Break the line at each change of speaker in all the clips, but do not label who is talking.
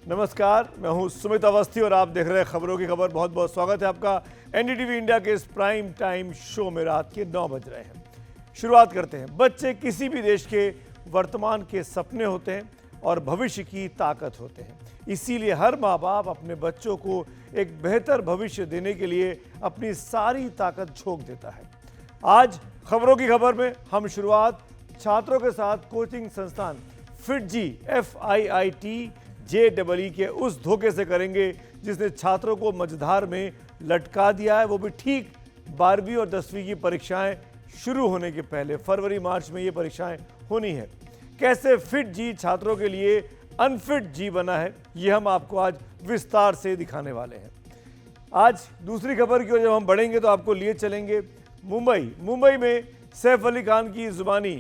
नमस्कार, मैं हूं सुमित अवस्थी और आप देख रहे हैं खबरों की खबर। बहुत बहुत स्वागत है आपका एनडीटीवी इंडिया के इस प्राइम टाइम शो में। रात के 9 बज रहे हैं। शुरुआत करते हैं। बच्चे किसी भी देश के वर्तमान के सपने होते हैं और भविष्य की ताकत होते हैं। इसीलिए हर माँ बाप अपने बच्चों को एक बेहतर भविष्य देने के लिए अपनी सारी ताकत झोंक देता है। आज खबरों की खबर में हम शुरुआत छात्रों के साथ कोचिंग संस्थान फिटजी FIIT-JEE के उस धोखे से करेंगे जिसने छात्रों को मझधार में लटका दिया है, वो भी ठीक 12वीं और 10वीं की परीक्षाएं शुरू होने के पहले। फरवरी मार्च में ये परीक्षाएं होनी है। कैसे फिट जी छात्रों के लिए अनफिट जी बना है, ये हम आपको आज विस्तार से दिखाने वाले हैं। आज दूसरी खबर की ओर जब हम बढ़ेंगे तो आपको लिए चलेंगे मुंबई में सैफ अली खान की जुबानी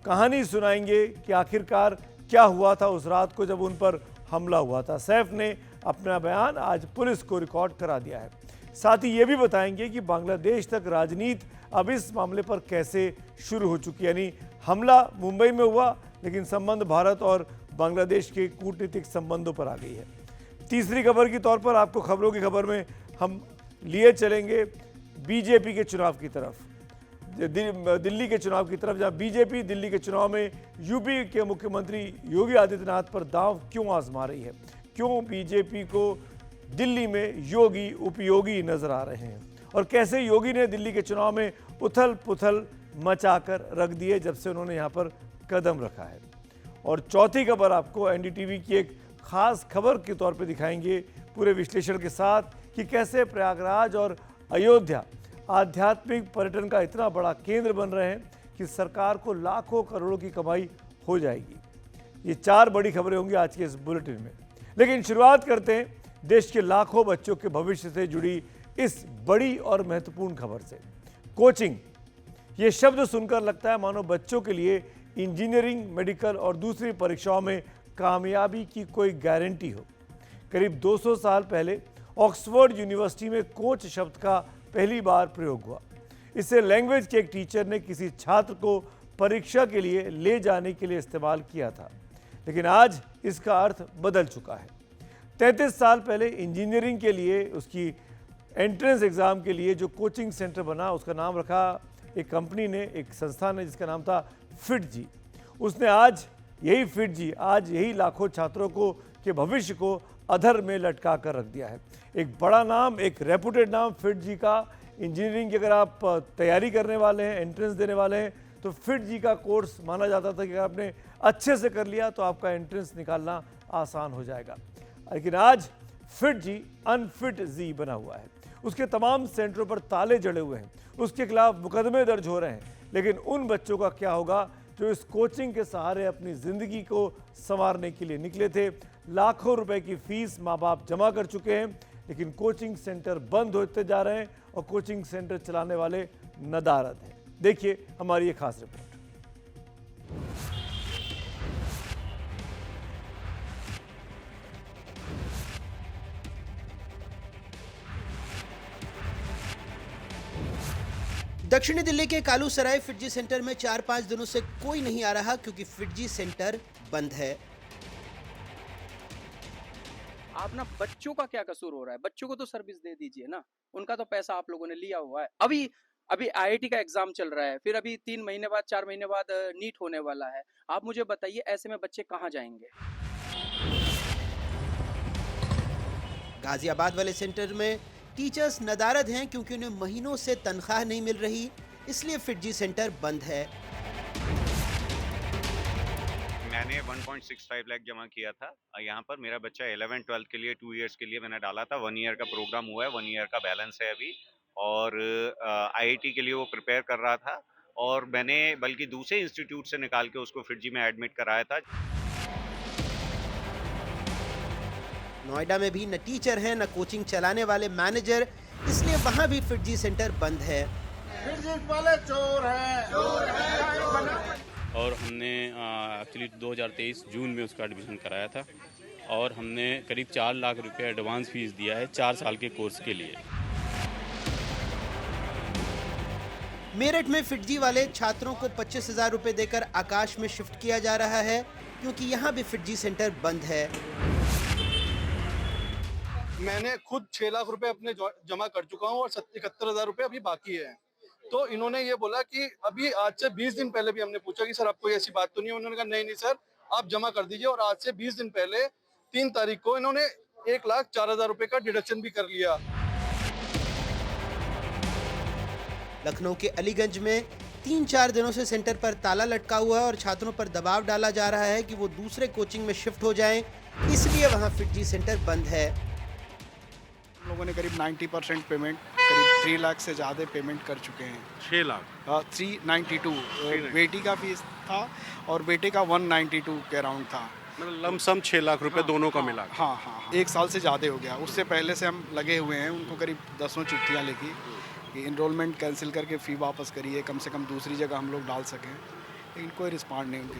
कहानी सुनाएंगे कि आखिरकार क्या हुआ था उस रात को जब उन पर हमला हुआ था। सैफ ने अपना बयान आज पुलिस को रिकॉर्ड करा दिया है। साथ ही ये भी बताएंगे कि बांग्लादेश तक राजनीति अब इस मामले पर कैसे शुरू हो चुकी है। यानी हमला मुंबई में हुआ लेकिन संबंध भारत और बांग्लादेश के कूटनीतिक संबंधों पर आ गई है। तीसरी खबर के तौर पर आपको खबरों की खबर में हम लिए चलेंगे बीजेपी के चुनाव की तरफ, दिल्ली के चुनाव की तरफ, जहां बीजेपी दिल्ली के चुनाव में यूपी के मुख्यमंत्री योगी आदित्यनाथ पर दांव क्यों आजमा रही है, क्यों बीजेपी को दिल्ली में योगी उपयोगी नजर आ रहे हैं और कैसे योगी ने दिल्ली के चुनाव में उथल पुथल मचाकर रख दिए जब से उन्होंने यहां पर कदम रखा है। और चौथी खबर आपको एनडीटीवी की एक खास खबर के तौर पर दिखाएंगे पूरे विश्लेषण के साथ कि कैसे प्रयागराज और अयोध्या आध्यात्मिक पर्यटन का इतना बड़ा केंद्र बन रहे हैं कि सरकार को लाखों करोड़ों की कमाई हो जाएगी। ये 4 बड़ी खबरें होंगी आज के इस बुलेटिन में। लेकिन शुरुआत करते हैं देश के लाखों बच्चों के भविष्य से जुड़ी इस बड़ी और महत्वपूर्ण खबर से। कोचिंग, ये शब्द सुनकर लगता है मानो बच्चों के लिए इंजीनियरिंग, मेडिकल और दूसरी परीक्षाओं में कामयाबी की कोई गारंटी हो। करीब 200 साल पहले ऑक्सफोर्ड यूनिवर्सिटी में कोच शब्द का पहली बार प्रयोग हुआ। इसे लैंग्वेज के एक टीचर ने किसी छात्र को परीक्षा के लिए ले जाने के लिए इस्तेमाल किया था, लेकिन आज इसका अर्थ बदल चुका है। 33 साल पहले इंजीनियरिंग के लिए उसकी एंट्रेंस एग्जाम के लिए जो कोचिंग सेंटर बना, उसका नाम रखा एक कंपनी ने, एक संस्था ने, जिसका नाम था फिटजी। उसने आज यही लाखों छात्रों को के भविष्य को अधर में लटका कर रख दिया है। एक बड़ा नाम, एक रेपुटेड नाम फिटजी का। इंजीनियरिंग की अगर आप तैयारी करने वाले हैं, एंट्रेंस देने वाले हैं, तो फिटजी का कोर्स माना जाता था कि अगर आपने अच्छे से कर लिया तो आपका एंट्रेंस निकालना आसान हो जाएगा। लेकिन आज फिटजी अनफिट जी बना हुआ है। उसके तमाम सेंटरों पर ताले जड़े हुए हैं, उसके खिलाफ मुकदमे दर्ज हो रहे हैं। लेकिन उन बच्चों का क्या होगा जो इस कोचिंग के सहारे अपनी ज़िंदगी को संवारने के लिए निकले थे। लाखों रुपए की फीस माँ बाप जमा कर चुके हैं, लेकिन कोचिंग सेंटर बंद होते जा रहे हैं और कोचिंग सेंटर चलाने वाले नदारद हैं। देखिए हमारी ये खास रिपोर्ट।
दक्षिणी दिल्ली के कालूसराय फिटजी सेंटर में 4-5 दिनों से कोई नहीं आ रहा क्योंकि फिटजी सेंटर बंद है।
आप ना, बच्चों का क्या कसूर हो रहा है? बच्चों को तो सर्विस दे दीजिए ना, उनका तो पैसा आप लोगों ने लिया हुआ है। अभी IIT का एग्जाम चल रहा है, फिर अभी 3 महीने बाद 4 महीने बाद नीट होने वाला है। आप मुझे बताइए, ऐसे में बच्चे कहाँ जाएंगे?
गाजियाबाद वाले सेंटर में टीचर्स नदारद हैं क्योंकि उन्हें महीनों से तनख्वाह नहीं मिल रही, इसलिए फिटजी सेंटर बंद है।
मैंने 1.65 लाख जमा किया था। यहाँ पर मेरा बच्चा 11-12 के लिए 2 इयर्स के लिए मैंने डाला था। 1 ईयर का प्रोग्राम हुआ है, 1 ईयर का बैलेंस है अभी। और IIT के लिए वो प्रिपेयर कर रहा था और मैंने बल्कि दूसरे इंस्टीट्यूट से निकाल के उसको फिटजी में एडमिट कराया था।
नोएडा में भी न टीचर हैं न कोचिंग चलाने वाले मैनेजर, इसलिए वहां भी फिटजी सेंटर बंद है।
फिटजी वाले चोर हैं।
और हमने एक्चुअली 2023 जून में उसका एडमिशन कराया था और हमने करीब 4 लाख रुपए एडवांस फीस दिया है 4 साल के कोर्स के लिए।
मेरठ में फिटजी वाले छात्रों को 25,000 रुपए देकर आकाश में शिफ्ट किया जा रहा है क्योंकि यहाँ भी फिटजी सेंटर बंद है।
मैंने खुद 6 लाख रुपए अपने जमा कर चुका हूँ और 71,000 रुपए अभी बाकी है। तो इन्होंने ये बोला कि अभी आज से 20 दिन पहले भी हमने पूछा कि सर आपको ऐसी बात तो नहीं है? उन्होंने कहा नहीं सर आप जमा कर दीजिए, और आज से 20 दिन पहले 3 तारीख को इन्होंने 1,04,000 रुपए का डिडक्शन भी कर लिया।
लखनऊ के अलीगंज में 3-4 दिनों से सेंटर पर ताला लटका हुआ है और छात्रों पर दबाव डाला जा रहा है कि वो दूसरे कोचिंग में शिफ्ट हो जाएं, इसलिए वहां फिटजी सेंटर बंद है।
हम लोगों ने करीब 90% पेमेंट, करीब 3 लाख से ज़्यादा पेमेंट कर चुके हैं।
6 लाख
392 बेटी का फीस था और बेटे का 192 के अराउंड था।
मतलब लमसम 6 लाख रुपए दोनों का मिला।
हाँ, 1 साल से ज़्यादा हो गया। उससे पहले से हम लगे हुए हैं, उनको करीब 10 चिट्ठियाँ लिखी कि इनरोलमेंट कैंसिल करके फ़ी वापस करिए, कम से कम दूसरी जगह हम लोग डाल सकें, लेकिन कोई रिस्पॉन्ड नहीं उनकी।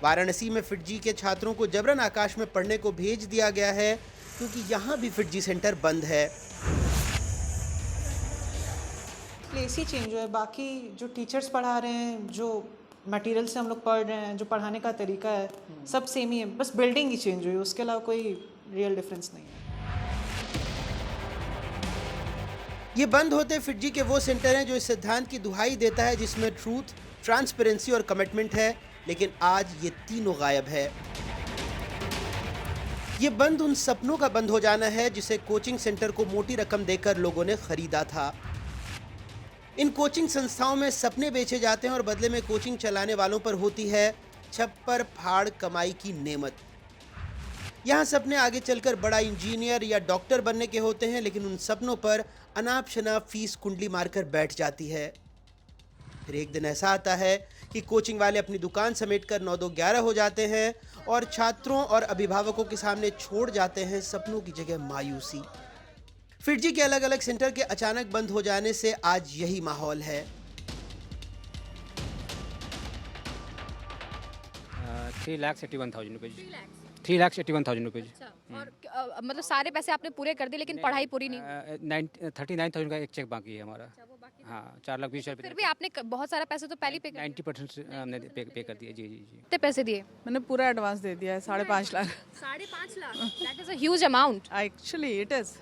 वाराणसी में फिटजी के छात्रों को जबरन आकाश में पढ़ने को भेज दिया गया है क्योंकि यहाँ भी फिटजी सेंटर बंद है।
प्लेस ही चेंज हुआ है, बाकी जो टीचर्स पढ़ा रहे हैं, जो मटेरियल से हम लोग पढ़ रहे हैं, जो पढ़ाने का तरीका है, सब सेम ही है, बस बिल्डिंग ही चेंज हुई है, उसके अलावा कोई रियल डिफरेंस नहीं है।
ये बंद होते फिटजी के वो सेंटर हैं जो इस सिद्धांत की दुहाई देता है जिसमें ट्रूथ, ट्रांसपेरेंसी और कमिटमेंट है, लेकिन आज ये तीनों गायब है। ये बंद उन सपनों का बंद हो जाना है जिसे कोचिंग सेंटर को मोटी रकम देकर लोगों ने खरीदा था। इन कोचिंग संस्थाओं में सपने बेचे जाते हैं और बदले में कोचिंग चलाने वालों पर होती है छप्पर फाड़ कमाई की नेमत। यहाँ सपने आगे चलकर बड़ा इंजीनियर या डॉक्टर बनने के होते हैं, लेकिन उन सपनों पर अनाप शनाप फीस कुंडली मारकर बैठ जाती है। फिर एक दिन ऐसा आता है कि कोचिंग वाले अपनी दुकान समेटकर 9-2-11 हो जाते हैं और छात्रों और अभिभावकों के सामने छोड़ जाते हैं सपनों की जगह मायूसी। फिटजी के अलग अलग सेंटर के अचानक बंद हो जाने से आज यही माहौल है।
3,81,000 रुपये। 3,81,000 रुपये।
और मतलब सारे पैसे आपने पूरे कर दिए लेकिन पढ़ाई पूरी नहीं?
39,000 का एक चेक बाकी है हमारा। हाँ, 4,20,000 रुपये।
फिर भी आपने बहुत सारा पैसा तो पहले ही पे कर
90% हमने पे कर दिया। जी।
कितने पैसे दिए?
मैंने पूरा एडवांस दे दिया है, 5.5 lakh.
5.5 lakh? That is a huge amount.
Actually it is.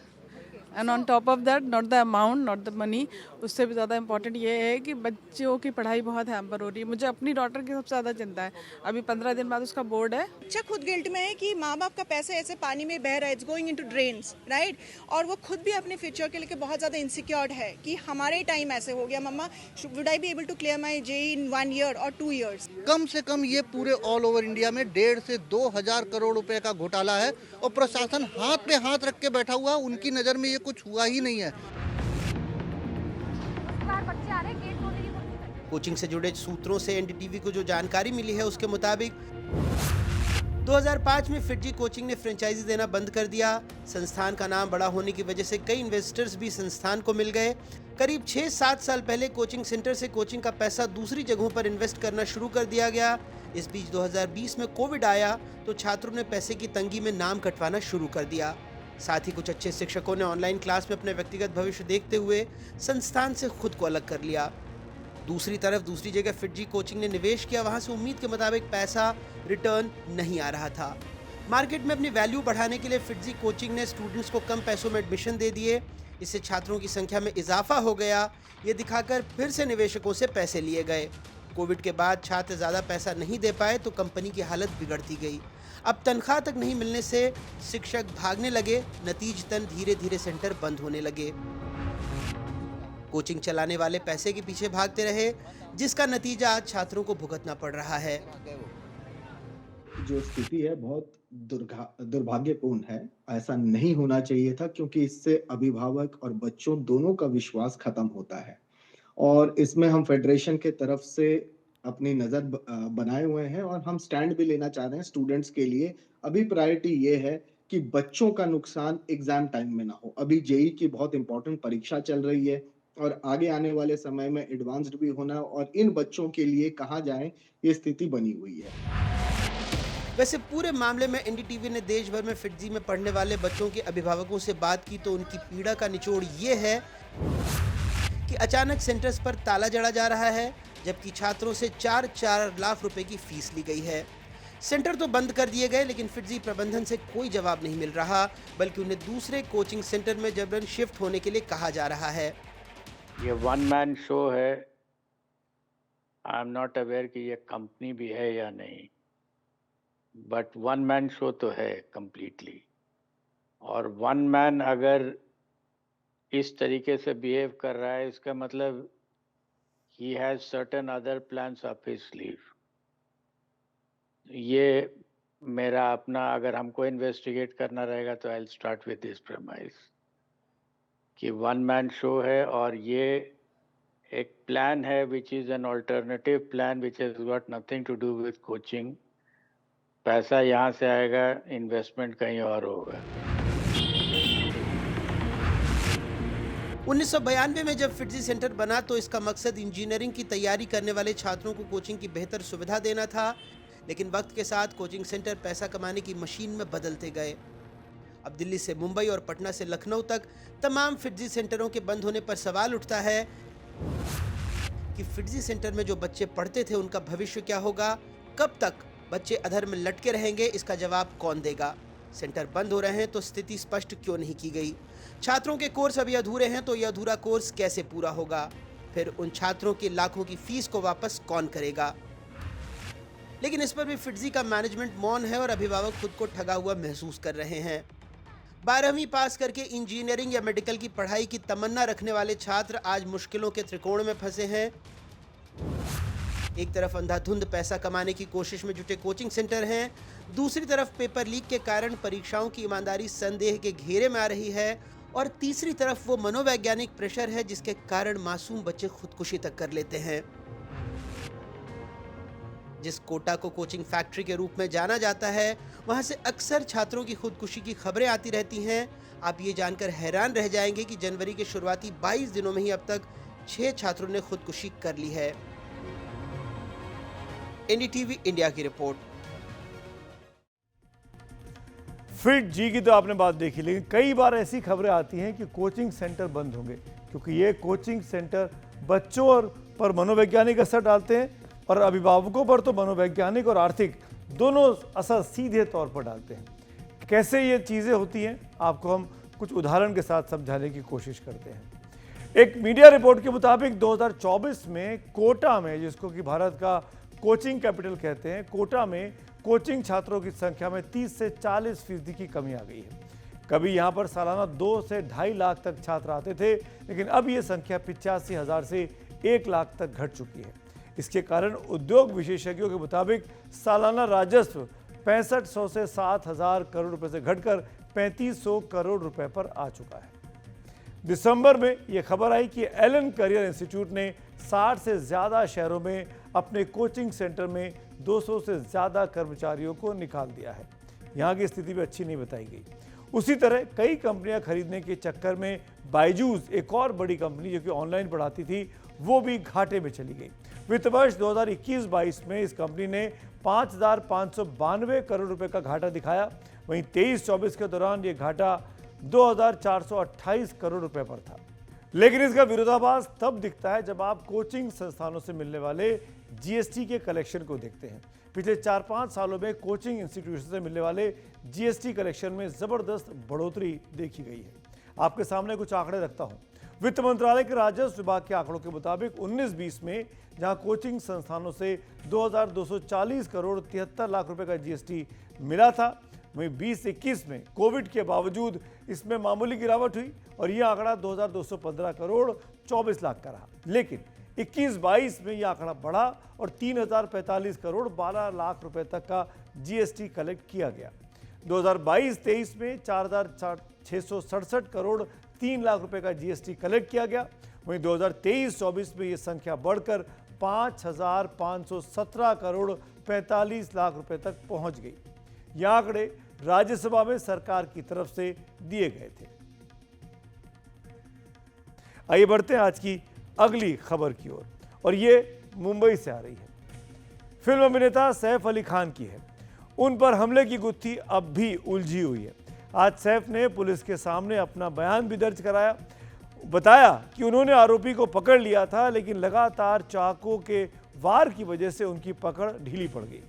And on top of that, not the amount, not the money, उससे भी ज़्यादा इम्पोर्टेंट ये है कि बच्चों की पढ़ाई बहुत हैम्पर हो रही है। मुझे अपनी डॉटर की सबसे ज़्यादा चिंता है। अभी 15 दिन बाद उसका बोर्ड है।
बच्चा खुद गिल्ट में है कि माँ बाप का पैसा ऐसे पानी में बह रहा है, it's going into drains, right? और वो खुद भी अपने फ्यूचर के लिए बहुत ज़्यादा इनसिक्योर्ड है कि हमारे टाइम ऐसे हो गया, mama would I be able to clear my JEE in 1 year और 2 years?
कम से कम ये पूरे ऑल ओवर इंडिया में 1.5 से 2,000 करोड़ रुपए का घोटाला है और प्रशासन हाथ पे हाथ रख के बैठा हुआ, उनकी नज़र में ये कुछ हुआ ही नहीं है।
कोचिंग से जुड़े सूत्रों से एनडीटीवी को जो जानकारी मिली है उसके मुताबिक 2005 में फिटजी कोचिंग ने फ्रेंचाइजी देना बंद कर दिया। संस्थान का नाम बड़ा होने की वजह से कई इन्वेस्टर्स भी संस्थान को मिल गए। करीब 6-7 साल पहले कोचिंग सेंटर से कोचिंग का पैसा दूसरी जगहों पर इन्वेस्ट करना शुरू कर दिया गया। इस बीच 2020 में कोविड आया तो छात्रों ने पैसे की तंगी में नाम कटवाना शुरू कर दिया। साथ ही कुछ अच्छे शिक्षकों ने ऑनलाइन क्लास में अपने व्यक्तिगत भविष्य देखते हुए संस्थान से खुद को अलग कर लिया। दूसरी तरफ दूसरी जगह फिटजी कोचिंग ने निवेश किया, वहां से उम्मीद के मुताबिक पैसा रिटर्न नहीं आ रहा था। मार्केट में अपनी वैल्यू बढ़ाने के लिए फिटजी कोचिंग ने स्टूडेंट्स को कम पैसों में एडमिशन दे दिए। इससे छात्रों की संख्या में इजाफा हो गया। ये दिखाकर फिर से निवेशकों से पैसे लिए गए। कोविड के बाद छात्र ज़्यादा पैसा नहीं दे पाए तो कंपनी की हालत बिगड़ती गई। अब तनख्वाह तक नहीं मिलने से शिक्षक भागने लगे। नतीजतन धीरे धीरे सेंटर बंद होने लगे। कोचिंग चलाने वाले पैसे के पीछे भागते रहे, जिसका नतीजा आज छात्रों को भुगतना पड़ रहा है।
जो स्थिति है बहुत दुर्भाग्यपूर्ण है। ऐसा नहीं होना चाहिए था क्योंकि इससे अभिभावक और बच्चों दोनों का विश्वास खत्म होता है और इसमें हम फेडरेशन के तरफ से अपनी नजर बनाए हुए हैं और हम स्टैंड भी लेना चाह रहे हैं स्टूडेंट्स के लिए। अभी प्रायोरिटी ये है कि बच्चों का नुकसान एग्जाम टाइम में ना हो। अभी जेईई की बहुत इंपॉर्टेंट परीक्षा चल रही है और आगे आने वाले समय में एडवांस्ड भी होना और इन बच्चों के लिए कहाँ जाएं ये स्थिति बनी हुई है।
वैसे पूरे मामले में एनडीटीवी ने देश भर में फिटजी में पढ़ने वाले बच्चों के अभिभावकों से बात की तो उनकी पीड़ा का निचोड़ ये है कि अचानक सेंटर्स पर ताला जड़ा जा रहा है, जबकि छात्रों से 4-4 लाख रुपए की फीस ली गई है। सेंटर तो बंद कर दिए गए, लेकिन फिटजी प्रबंधन से कोई जवाब नहीं मिल रहा, बल्कि उन्हें दूसरे कोचिंग सेंटर में जबरन शिफ्ट होने के लिए कहा जा रहा है।
ये वन मैन शो है। आई एम नॉट अवेयर कि ये कंपनी भी है या नहीं, बट वन मैन शो तो है कम्प्लीटली। और वन मैन अगर इस तरीके से बिहेव कर रहा है, इसका मतलब he has certain other plans up his sleeve. ये मेरा अपना, अगर हमको इन्वेस्टिगेट करना रहेगा तो I will start with this premise कि वन मैन शो है, और ये एक प्लान है which is an alternative plan which has got nothing to do with coaching. पैसा यहाँ से आएगा, इन्वेस्टमेंट कहीं और होगा।
1992 में जब फिटजी सेंटर बना तो इसका मकसद इंजीनियरिंग की तैयारी करने वाले छात्रों को कोचिंग की बेहतर सुविधा देना था, लेकिन वक्त के साथ कोचिंग सेंटर पैसा कमाने की मशीन में बदलते गए। अब दिल्ली से मुंबई और पटना से लखनऊ तक तमाम फिटजी सेंटरों के बंद होने पर सवाल उठता है कि फिटजी सेंटर में जो बच्चे पढ़ते थे उनका भविष्य क्या होगा, कब तक बच्चे अधर में लटके रहेंगे, इसका जवाब कौन देगा। सेंटर बंद हो रहे हैं तो स्थिति स्पष्ट क्यों नहीं की गई। छात्रों के कोर्स अभी अधूरे हैं तो यह अधूरा कोर्स कैसे पूरा होगा, फिर उन छात्रों की लाखों की फीस को वापस कौन करेगा। लेकिन इस पर भी फिटजी का मैनेजमेंट मौन है और अभिभावक खुद को ठगा हुआ महसूस कर रहे हैं। 12वीं पास करके इंजीनियरिंग या मेडिकल की पढ़ाई की तमन्ना रखने वाले छात्र आज मुश्किलों के त्रिकोण में फंसे हैं। एक तरफ अंधाधुंध पैसा कमाने की कोशिश में जुटे कोचिंग सेंटर हैं, दूसरी तरफ पेपर लीक के कारण परीक्षाओं की ईमानदारी संदेह के घेरे में आ रही है, और तीसरी तरफ वो मनोवैज्ञानिक प्रेशर है जिसके कारण मासूम बच्चे खुदकुशी तक कर लेते हैं। जिस कोटा को कोचिंग फैक्ट्री के रूप में जाना जाता है, वहां से अक्सर छात्रों की खुदकुशी की खबरें आती रहती हैं। आप ये जानकर हैरान रह जाएंगे कि जनवरी के शुरुआती 22 दिनों में ही अब तक 6 छात्रों ने खुदकुशी कर ली है। एनडीटीवी इंडिया की रिपोर्ट।
फिट जी की तो आपने बात देखी, लेकिन कई बार ऐसी खबरें आती हैं कि कोचिंग सेंटर बंद होंगे, क्योंकि ये कोचिंग सेंटर बच्चों पर मनोवैज्ञानिक असर डालते हैं और अभिभावकों पर तो मनोवैज्ञानिक और आर्थिक दोनों असर सीधे तौर पर डालते हैं। कैसे ये चीज़ें होती हैं, आपको हम कुछ उदाहरण के साथ समझाने की कोशिश करते हैं। एक मीडिया रिपोर्ट के मुताबिक 2024 में कोटा में, जिसको कि भारत का कोचिंग कैपिटल कहते हैं, कोटा में कोचिंग छात्रों की संख्या में 30 से 40% की कमी आ गई है। कभी यहाँ पर सालाना 2 से 2.5 लाख तक छात्र आते थे, लेकिन अब ये संख्या 85,000 से 1 लाख तक घट चुकी है। इसके कारण उद्योग विशेषज्ञों के मुताबिक सालाना राजस्व 6500 से 7,000 करोड़ रुपए से घटकर 3500 करोड़ रुपए पर आ चुका है। दिसंबर में यह खबर आई कि एलन करियर इंस्टीट्यूट ने 60 से ज़्यादा शहरों में अपने कोचिंग सेंटर में 200 से ज़्यादा कर्मचारियों को निकाल दिया है। यहाँ की स्थिति भी अच्छी नहीं बताई गई। उसी तरह कई कंपनियां खरीदने के चक्कर में बायजूस, एक और बड़ी कंपनी जो कि ऑनलाइन पढ़ाती थी, वो भी घाटे में चली गई। वित्त वर्ष 2021-22 में इस कंपनी ने 5,592 करोड़ रुपए का घाटा दिखाया। वहीं 23-24 के दौरान ये घाटा 2,428 करोड़ रुपए पर था। लेकिन इसका विरोधाभास तब दिखता है जब आप कोचिंग संस्थानों से मिलने वाले जीएसटी के कलेक्शन को देखते हैं। पिछले 4-5 सालों में कोचिंग इंस्टीट्यूशन से मिलने वाले जीएसटी कलेक्शन में जबरदस्त बढ़ोतरी देखी गई है। आपके सामने कुछ आंकड़े रखता हूं। वित्त मंत्रालय के राजस्व विभाग के आंकड़ों के मुताबिक 19-20 में जहां कोचिंग संस्थानों से 2,240 करोड़ 73 लाख रुपए का जीएसटी मिला था, वहीं 20-21 में कोविड के बावजूद इसमें मामूली गिरावट हुई और यह आंकड़ा 2,215 करोड़ 24 लाख का रहा। लेकिन 21-22 में यह आंकड़ा बढ़ा और 3,045 करोड़ 12 लाख रुपए तक का जीएसटी कलेक्ट किया गया। 2022-23 में 4,667 करोड़ 3 लाख रुपए का जीएसटी कलेक्ट किया गया। वहीं 2023-24 में यह संख्या बढ़कर 5,517 करोड़ 45 लाख रुपए तक पहुंच गई। यह आंकड़े राज्यसभा में सरकार की तरफ से दिए गए थे। आइए बढ़ते हैं आज की अगली खबर की ओर, और ये मुंबई से आ रही है। फिल्म अभिनेता सैफ अली खान की है। उन पर हमले की गुत्थी अब भी उलझी हुई है। आज सैफ ने पुलिस के सामने अपना बयान भी दर्ज कराया। बताया कि उन्होंने आरोपी को पकड़ लिया था, लेकिन लगातार चाकू के वार की वजह से उनकी पकड़ ढीली पड़ गई।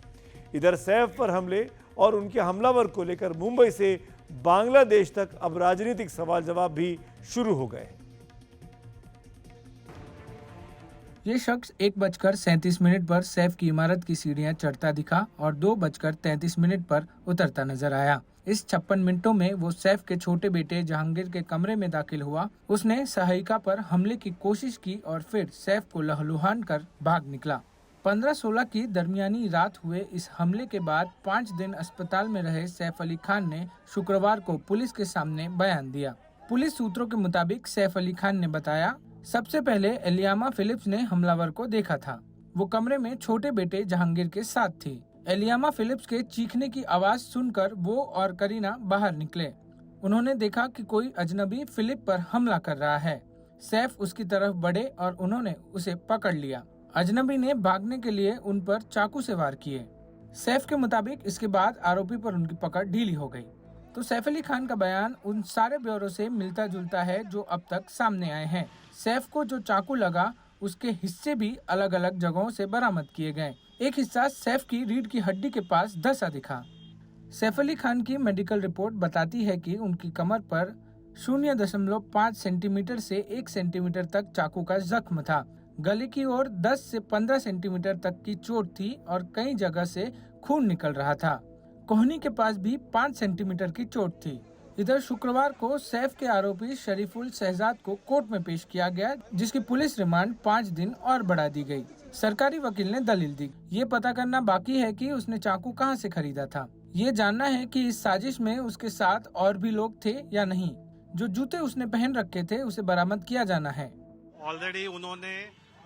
इधर सैफ पर हमले और उनके हमलावर को लेकर मुंबई से बांग्लादेश तक अब राजनीतिक सवाल जवाब भी शुरू हो गए।
ये शख्स 1:37 पर सैफ की इमारत की सीढ़ियां चढ़ता दिखा और 2:33 पर उतरता नजर आया। इस 56 मिनटों में वो सैफ के छोटे बेटे जहांगीर के कमरे में दाखिल हुआ। उसने सहायिका पर हमले की कोशिश की और फिर सैफ को लहलुहान कर भाग निकला। 15-16 की दरमियानी रात हुए इस हमले के बाद 5 दिन अस्पताल में रहे सैफ अली खान ने शुक्रवार को पुलिस के सामने बयान दिया। पुलिस सूत्रों के मुताबिक सैफ अली खान ने बताया, सबसे पहले एलियामा फिलिप्स ने हमलावर को देखा था। वो कमरे में छोटे बेटे जहांगीर के साथ थी। एलियामा फिलिप्स के चीखने की आवाज सुनकर वो और करीना बाहर निकले। उन्होंने देखा कि कोई अजनबी फिलिप पर हमला कर रहा है। सैफ उसकी तरफ बढ़े और उन्होंने उसे पकड़ लिया। अजनबी ने भागने के लिए उन पर चाकू से वार किए। सैफ के मुताबिक इसके बाद आरोपी पर उनकी पकड़ ढीली हो गई। तो सैफ अली खान का बयान उन सारे ब्यौरों से मिलता जुलता है जो अब तक सामने आए हैं। सैफ को जो चाकू लगा उसके हिस्से भी अलग अलग जगहों से बरामद किए गए। एक हिस्सा सैफ की रीढ़ की हड्डी के पास धंसा दिखा। सैफ अली खान की मेडिकल रिपोर्ट बताती है कि उनकी कमर पर 0.5 सेंटीमीटर से 1 सेंटीमीटर तक चाकू का जख्म था। गले की ओर 10 से 15 सेंटीमीटर तक की चोट थी और कई जगह से खून निकल रहा था। कोहनी के पास भी 5 सेंटीमीटर की चोट थी। इधर शुक्रवार को सैफ के आरोपी शरीफुल शहजाद को कोर्ट में पेश किया गया, जिसकी पुलिस रिमांड 5 दिन और बढ़ा दी गई। सरकारी वकील ने दलील दी। ये पता करना बाकी है कि उसने चाकू कहां से खरीदा था। ये जानना है कि इस साजिश में उसके साथ और भी लोग थे या नहीं। जो जूते उसने पहन रखे थे उसे बरामद किया जाना है।
ऑलरेडी उन्होंने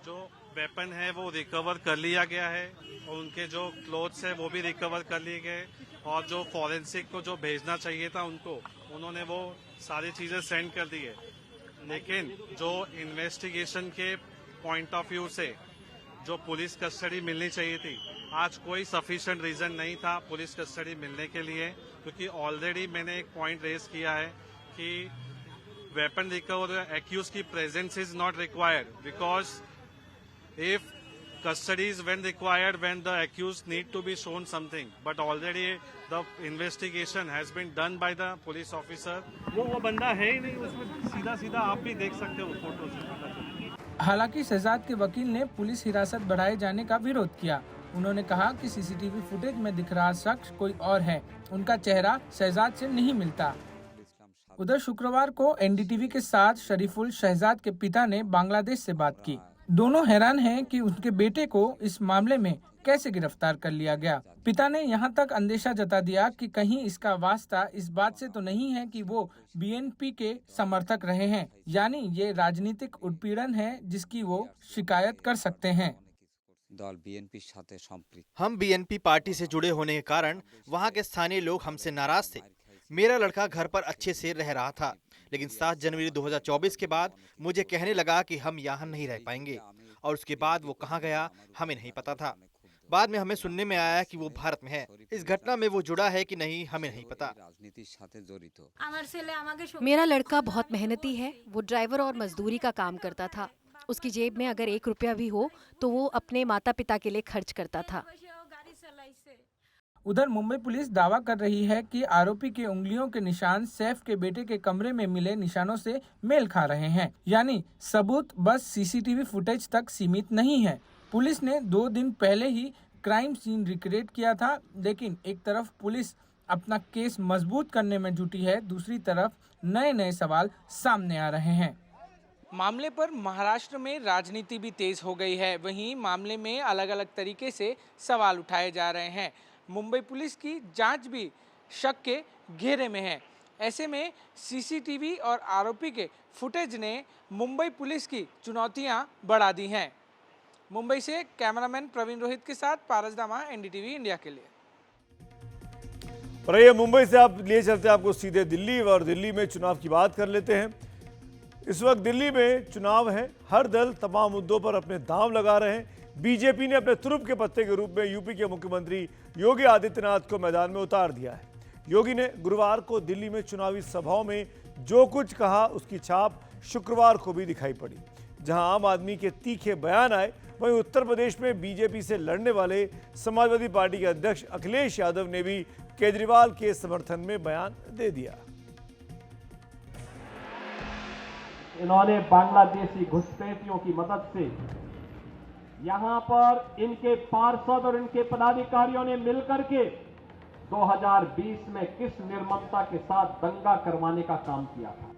जो वेपन है वो रिकवर कर लिया गया है और उनके जो क्लोथ्स है वो भी रिकवर कर लिए गए और जो फॉरेंसिक को जो भेजना चाहिए था उनको उन्होंने वो सारी चीजें सेंड कर दी है। लेकिन जो इन्वेस्टिगेशन के पॉइंट ऑफ व्यू से जो पुलिस कस्टडी मिलनी चाहिए थी, आज कोई सफिशिएंट रीजन नहीं था पुलिस कस्टडी मिलने के लिए, क्योंकि ऑलरेडी मैंने एक पॉइंट रेज किया है कि वेपन रिकवर एक्यूज की presence is not required because if custody is when required when the accused need to be shown something, but already the investigation has been done by the police officer. वो बंदा है ही नहीं उसमें, सीधा सीधा आप भी देख सकते हो फोटो से पता चलता है।
हालांकि शहजाद के वकील ने पुलिस हिरासत बढ़ाए जाने का विरोध किया। उन्होंने कहा कि सीसीटीवी फुटेज में दिख रहा शख्स कोई और है, उनका चेहरा शहजाद से नहीं मिलता। उधर शुक्रवार को एनडीटीवी के साथ शरीफुल शहजाद के पिता ने बांग्लादेश से बात की। दोनों हैरान हैं कि उनके बेटे को इस मामले में कैसे गिरफ्तार कर लिया गया। पिता ने यहां तक अंदेशा जता दिया कि कहीं इसका वास्ता इस बात से तो नहीं है कि वो बीएनपी के समर्थक रहे हैं, यानी ये राजनीतिक उत्पीड़न है जिसकी वो शिकायत कर सकते हैं।
हम बीएनपी पार्टी से जुड़े होने के कारण वहां के स्थानीय लोग हमसे नाराज थे। मेरा लड़का घर पर अच्छे से रह रहा था, लेकिन 7 जनवरी 2024 के बाद मुझे कहने लगा कि हम यहाँ नहीं रह पाएंगे और उसके बाद वो कहाँ गया हमें नहीं पता था। बाद में हमें सुनने में आया कि वो भारत में है। इस घटना में वो जुड़ा है कि नहीं हमें नहीं पता।
मेरा लड़का बहुत मेहनती है। वो ड्राइवर और मजदूरी का काम करता था। उसकी जेब में अगर 1 रुपया भी हो तो वो अपने माता पिता के लिए खर्च करता था।
उधर मुंबई पुलिस दावा कर रही है कि आरोपी के उंगलियों के निशान सैफ के बेटे के कमरे में मिले निशानों से मेल खा रहे हैं, यानी सबूत बस सीसीटीवी फुटेज तक सीमित नहीं है। पुलिस ने 2 दिन पहले ही क्राइम सीन रिक्रिएट किया था, लेकिन एक तरफ पुलिस अपना केस मजबूत करने में जुटी है, दूसरी तरफ नए सवाल सामने आ रहे हैं। मामले पर महाराष्ट्र में राजनीति भी तेज हो गई है। वहीं मामले में अलग अलग तरीके से सवाल उठाए जा रहे हैं। मुंबई पुलिस की जांच भी शक के घेरे में है। ऐसे में सीसीटीवी और आरोपी के फुटेज ने मुंबई पुलिस की चुनौतियां बढ़ा दी हैं। मुंबई से कैमरामैन प्रवीण रोहित के साथ पारस दामा, एनडीटीवी इंडिया के लिए।
और ये मुंबई से आप लिए चलते हैं आपको सीधे दिल्ली, और दिल्ली में चुनाव की बात कर लेते हैं। इस वक्त दिल्ली में चुनाव है, हर दल तमाम मुद्दों पर अपने दांव लगा रहे हैं। बीजेपी ने अपने तुरुप के पत्ते के रूप में यूपी के मुख्यमंत्री योगी आदित्यनाथ को मैदान में उतार दिया है। योगी ने गुरुवार को दिल्ली में चुनावी सभाओं में जो कुछ कहा उसकी छाप शुक्रवार को भी दिखाई पड़ी। जहां आम आदमी के तीखे बयान आए, वहीं उत्तर प्रदेश में बीजेपी से लड़ने वाले समाजवादी पार्टी के अध्यक्ष अखिलेश यादव ने भी केजरीवाल के समर्थन में बयान दे दिया।
इन्होंने बांग्लादेशी घुसपैठियों की मदद से यहां पर इनके पार्षद और इनके पदाधिकारियों ने मिलकर के 2020 में किस निर्ममता के साथ दंगा करवाने का काम किया था।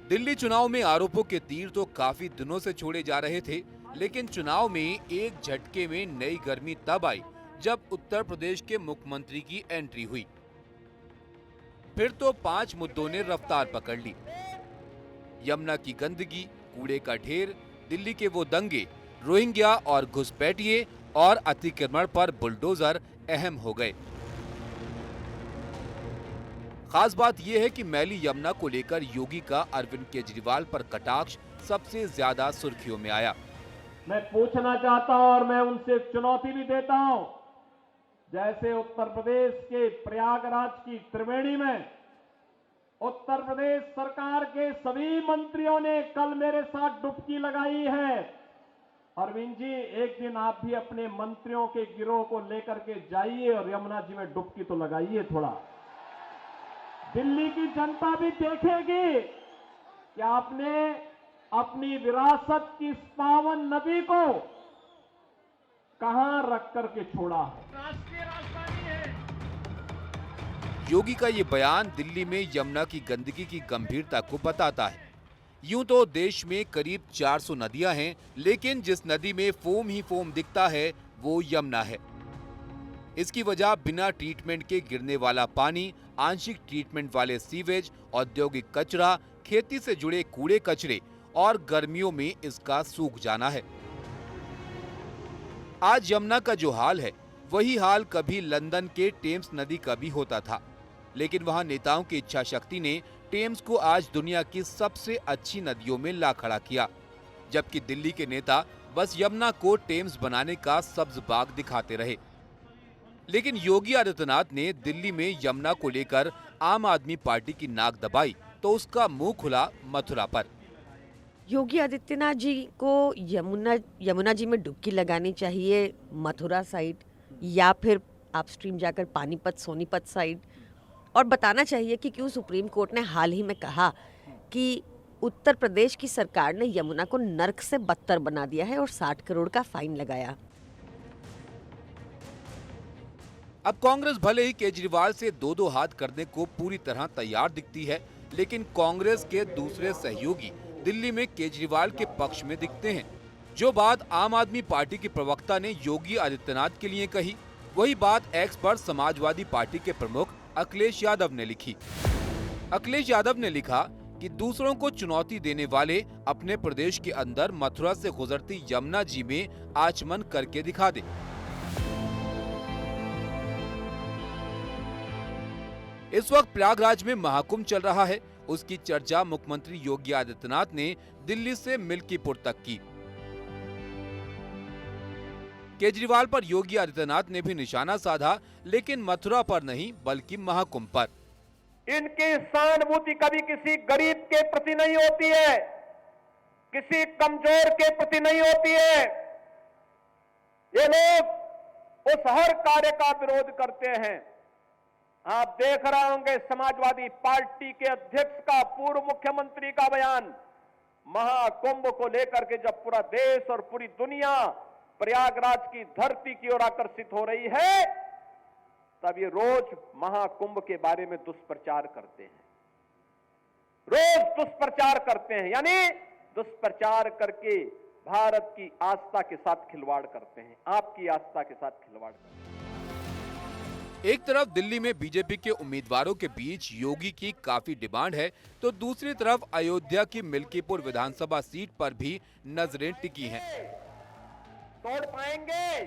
दिल्ली चुनाव में आरोपों के तीर तो काफी दिनों से छोड़े जा रहे थे, लेकिन चुनाव में एक झटके में नई गर्मी तब आई जब उत्तर प्रदेश के मुख्यमंत्री की एंट्री हुई। फिर तो 5 मुद्दों ने रफ्तार पकड़ ली। यमुना की गंदगी, कूड़े का ढेर, दिल्ली के वो दंगे, रोहिंग्या और घुसपैठिए और अतिक्रमण पर बुलडोजर अहम हो गए। खास बात यह है कि मैली यमुना को लेकर योगी का अरविंद केजरीवाल पर कटाक्ष सबसे ज्यादा सुर्खियों में आया।
मैं पूछना चाहता हूं और मैं उनसे चुनौती भी देता हूं, जैसे उत्तर प्रदेश के प्रयागराज की त्रिवेणी में उत्तर प्रदेश सरकार के सभी मंत्रियों ने कल मेरे साथ डुबकी लगाई है। अरविंद जी, एक दिन आप भी अपने मंत्रियों के गिरोह को लेकर के जाइए और यमुना जी में डुबकी तो लगाइए थोड़ा। दिल्ली की जनता भी देखेगी कि आपने अपनी विरासत की इस पावन नदी को कहां रख करके छोड़ा है।
योगी का ये बयान दिल्ली में यमुना की गंदगी की गंभीरता को बताता है। यूं तो देश में करीब 400 नदियां हैं, लेकिन जिस नदी में फोम ही फोम दिखता है वो यमुना है। इसकी वजह बिना ट्रीटमेंट के गिरने वाला पानी, आंशिक ट्रीटमेंट वाले सीवेज, औद्योगिक कचरा, खेती से जुड़े कूड़े कचरे और गर्मियों में इसका सूख जाना है। आज यमुना का जो हाल है वही हाल कभी लंदन के टेम्स नदी का भी होता था, लेकिन वहां नेताओं की इच्छा शक्ति ने टेम्स को आज दुनिया की सबसे अच्छी नदियों में ला खड़ा किया, जबकि दिल्ली के नेता बस यमुना को टेम्स बनाने का सब्ज बाग दिखाते रहे। लेकिन योगी आदित्यनाथ ने दिल्ली में यमुना को लेकर आम आदमी पार्टी की नाक दबाई तो उसका मुंह खुला मथुरा पर।
योगी आदित्यनाथ जी को यमुना जी में डुबकी लगानी चाहिए मथुरा साइड, या फिर अपस्ट्रीम जाकर पानीपत सोनीपत साइड, और बताना चाहिए कि क्यों सुप्रीम कोर्ट ने हाल ही में कहा कि उत्तर प्रदेश की सरकार ने यमुना को नर्क से बदतर बना दिया है और 60 करोड़ का फाइन लगाया।
अब कांग्रेस भले ही केजरीवाल से दो हाथ करने को पूरी तरह तैयार दिखती है, लेकिन कांग्रेस के दूसरे सहयोगी दिल्ली में केजरीवाल के पक्ष में दिखते हैं। जो बात आम आदमी पार्टी के प्रवक्ता ने योगी आदित्यनाथ के लिए कही, वही बात एक्स पर समाजवादी पार्टी के प्रमुख अखिलेश यादव ने लिखी। अखिलेश यादव ने लिखा कि दूसरों को चुनौती देने वाले अपने प्रदेश के अंदर मथुरा से गुजरती यमुना जी में आचमन करके दिखा दे। इस वक्त प्रयागराज में महाकुंभ चल रहा है। उसकी चर्चा मुख्यमंत्री योगी आदित्यनाथ ने दिल्ली से मिल्कीपुर तक की। केजरीवाल पर योगी आदित्यनाथ ने भी निशाना साधा, लेकिन मथुरा पर नहीं बल्कि महाकुंभ पर।
इनकी सहानुभूति कभी किसी गरीब के प्रति नहीं होती है, किसी कमजोर के प्रति नहीं होती है। ये लोग उस हर कार्य का विरोध करते हैं। आप देख रहे होंगे समाजवादी पार्टी के अध्यक्ष का, पूर्व मुख्यमंत्री का बयान महाकुंभ को लेकर के, जब पूरा देश और पूरी दुनिया प्रयागराज की धरती की ओर आकर्षित हो रही है, तब ये रोज महाकुंभ के बारे में दुष्प्रचार करते हैं। रोज दुष्प्रचार करते हैं, यानी दुष्प्रचार करके भारत की आस्था के साथ खिलवाड़ करते हैं, आपकी आस्था के साथ खिलवाड़ करते हैं।
एक तरफ दिल्ली में बीजेपी के उम्मीदवारों के बीच योगी की काफी डिमांड है, तो दूसरी तरफ अयोध्या की मिल्कीपुर विधानसभा सीट पर भी नजरें टिकी हैं।
तोड़ पाएंगे।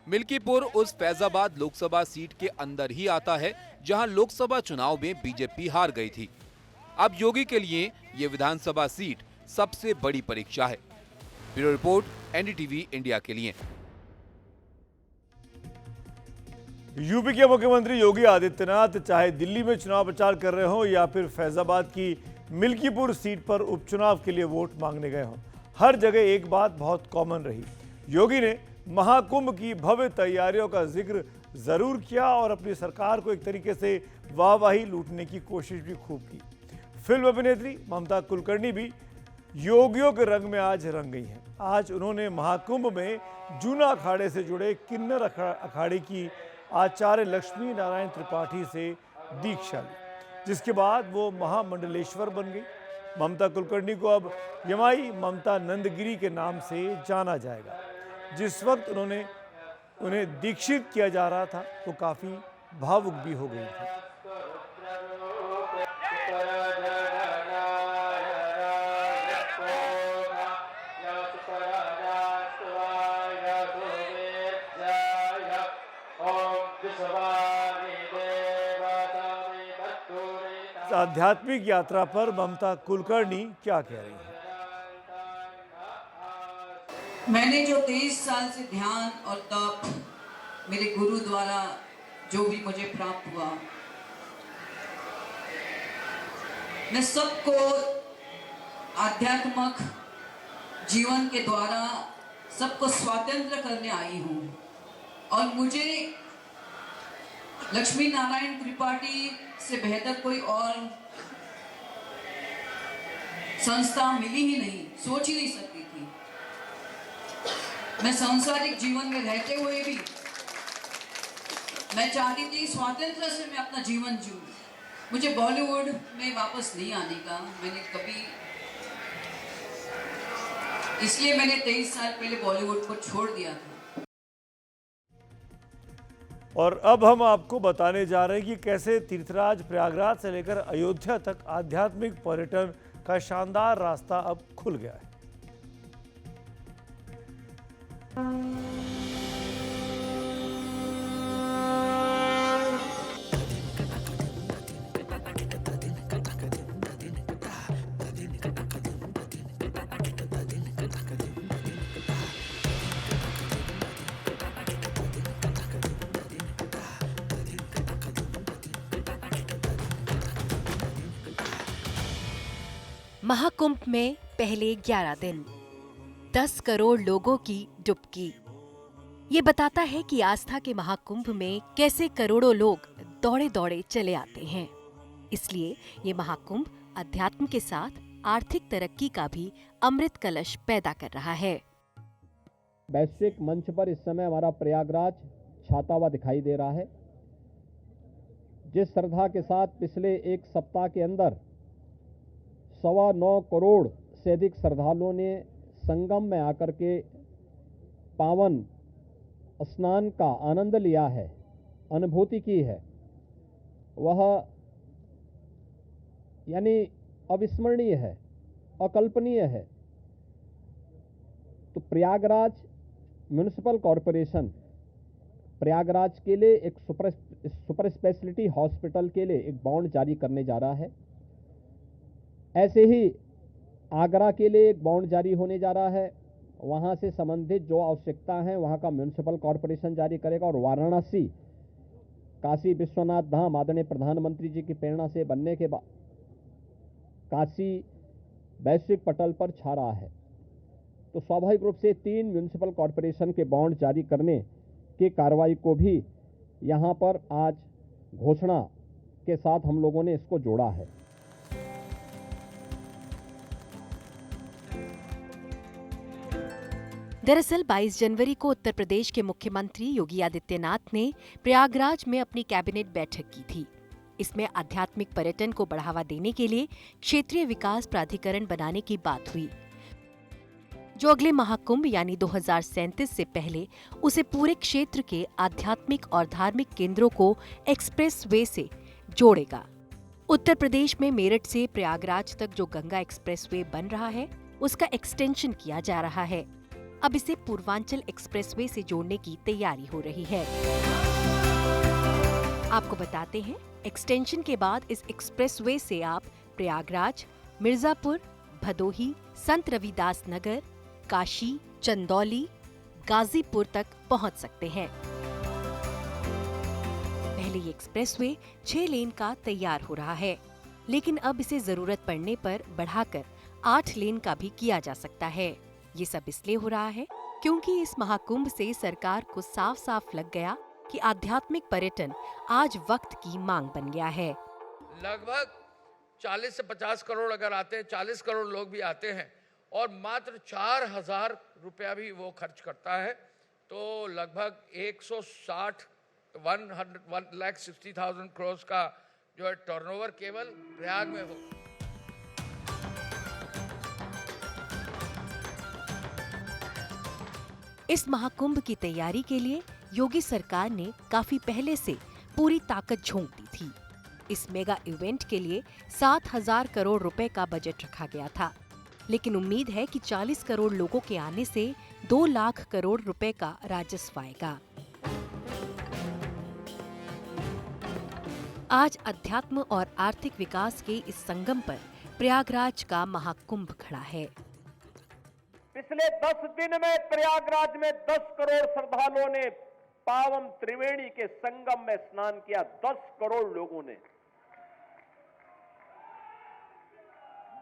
मिल्कीपुर उस फैजाबाद लोकसभा सीट के अंदर ही आता है जहां लोकसभा चुनाव में बीजेपी हार गई थी। अब योगी के लिए ये विधानसभा सीट सबसे बड़ी परीक्षा है। ब्यूरो रिपोर्ट, एनडीटीवी इंडिया के लिए।
यूपी के मुख्यमंत्री योगी आदित्यनाथ चाहे दिल्ली में चुनाव प्रचार कर रहे हो या फिर फैजाबाद की मिल्कीपुर सीट पर उपचुनाव के लिए वोट मांगने गए हों, हर जगह एक बात बहुत कॉमन रही, योगी ने महाकुंभ की भव्य तैयारियों का जिक्र जरूर किया और अपनी सरकार को एक तरीके से वाहवाही लूटने की कोशिश भी खूब की। फिल्म अभिनेत्री ममता कुलकर्णी भी योगियों के रंग में आज रंग गई हैं। आज उन्होंने महाकुंभ में जूना अखाड़े से जुड़े किन्नर अखाड़े की आचार्य लक्ष्मी नारायण त्रिपाठी से दीक्षा ली, जिसके बाद वो महामंडलेश्वर बन गई। ममता कुलकर्णी को अब यमाई ममता नंदगिरी के नाम से जाना जाएगा। जिस वक्त उन्हें दीक्षित किया जा रहा था वो काफ़ी भावुक भी हो गई थी। आध्यात्मिक यात्रा पर ममता कुलकर्णी क्या कह रही हैं?
मैंने जो 23 साल से ध्यान और तप मेरे गुरु द्वारा जो भी मुझे प्राप्त हुआ, मैं सबको आध्यात्मिक जीवन के द्वारा सबको स्वतंत्र करने आई हूँ। और मुझे लक्ष्मी नारायण त्रिपाठी से बेहतर कोई और संस्था मिली ही नहीं, सोच ही नहीं सकती थी। मैं सांसारिक जीवन में रहते हुए भी मैं चाहती थी स्वतंत्र से मैं अपना जीवन जीऊं। मुझे बॉलीवुड में वापस नहीं आने का मैंने कभी, इसलिए मैंने 23 साल पहले बॉलीवुड को छोड़ दिया था।
और अब हम आपको बताने जा रहे हैं कि कैसे तीर्थराज प्रयागराज से लेकर अयोध्या तक आध्यात्मिक पर्यटन का शानदार रास्ता अब खुल गया है।
महाकुंभ में पहले 11 दिन 10 करोड़ लोगों की डुबकी। ये बताता है कि आस्था के महाकुंभ में कैसे करोड़ों लोग दौड़े दौड़े चले आते हैं। इसलिए ये महाकुंभ अध्यात्म के साथ आर्थिक तरक्की का भी अमृत कलश पैदा कर रहा है।
वैश्विक मंच पर इस समय हमारा प्रयागराज छाता हुआ दिखाई दे रहा है। जिस श्रद्धा के साथ पिछले एक सप्ताह के अंदर 9.25 करोड़ से अधिक श्रद्धालुओं ने संगम में आकर के पावन स्नान का आनंद लिया है, अनुभूति की है, वह यानी अविस्मरणीय है, अकल्पनीय है। तो प्रयागराज म्युनिसिपल कॉरपोरेशन प्रयागराज के लिए एक सुपर स्पेशलिटी हॉस्पिटल के लिए एक बॉन्ड जारी करने जा रहा है। ऐसे ही आगरा के लिए एक बॉन्ड जारी होने जा रहा है। वहाँ से संबंधित जो आवश्यकता है वहाँ का म्युनिसिपल कॉरपोरेशन जारी करेगा। और वाराणसी काशी विश्वनाथ धाम आदरणीय प्रधानमंत्री जी की प्रेरणा से बनने के बाद काशी वैश्विक पटल पर छा रहा है। तो स्वाभाविक रूप से 3 म्युनिसिपल कॉरपोरेशन के बॉन्ड जारी करने की कार्रवाई को भी यहाँ पर आज घोषणा के साथ हम लोगों ने इसको जोड़ा है।
दरअसल 22 जनवरी को उत्तर प्रदेश के मुख्यमंत्री योगी आदित्यनाथ ने प्रयागराज में अपनी कैबिनेट बैठक की थी। इसमें आध्यात्मिक पर्यटन को बढ़ावा देने के लिए क्षेत्रीय विकास प्राधिकरण बनाने की बात हुई, जो अगले महाकुंभ यानी 2037 से पहले उसे पूरे क्षेत्र के आध्यात्मिक और धार्मिक केंद्रों को एक्सप्रेस वे से जोड़ेगा। उत्तर प्रदेश में मेरठ से प्रयागराज तक जो गंगा एक्सप्रेस वे बन रहा है उसका एक्सटेंशन किया जा रहा है। अब इसे पूर्वांचल एक्सप्रेसवे से जोड़ने की तैयारी हो रही है। आपको बताते हैं, एक्सटेंशन के बाद इस एक्सप्रेसवे से आप प्रयागराज, मिर्जापुर, भदोही, संत रविदास नगर, काशी, चंदौली, गाजीपुर तक पहुंच सकते हैं। पहले ये एक्सप्रेसवे 6 लेन का तैयार हो रहा है, लेकिन अब इसे जरूरत पड़ने पर बढ़ाकर 8 लेन का भी किया जा सकता है। ये सब इसलिए हो रहा है क्योंकि इस महाकुंभ से सरकार को साफ साफ लग गया कि आध्यात्मिक पर्यटन आज वक्त की मांग बन गया है।
लगभग 40 से 50 करोड़ अगर आते हैं, 40 करोड़ लोग भी आते हैं और मात्र 4,000 रुपया भी वो खर्च करता है, तो लगभग 1,60,000 करोड़ का जो है टर्नओवर केवल प्रयाग में हो।
इस महाकुंभ की तैयारी के लिए योगी सरकार ने काफी पहले से पूरी ताकत झोंक दी थी। इस मेगा इवेंट के लिए 7,000 करोड़ रुपए का बजट रखा गया था, लेकिन उम्मीद है कि 40 करोड़ लोगों के आने से 2 लाख करोड़ रुपए का राजस्व आएगा। आज अध्यात्म और आर्थिक विकास के इस संगम पर प्रयागराज का महाकुंभ खड़ा है।
पिछले 10 दिन में प्रयागराज में 10 करोड़ श्रद्धालुओं ने पावन त्रिवेणी के संगम में स्नान किया। 10 करोड़ लोगों ने।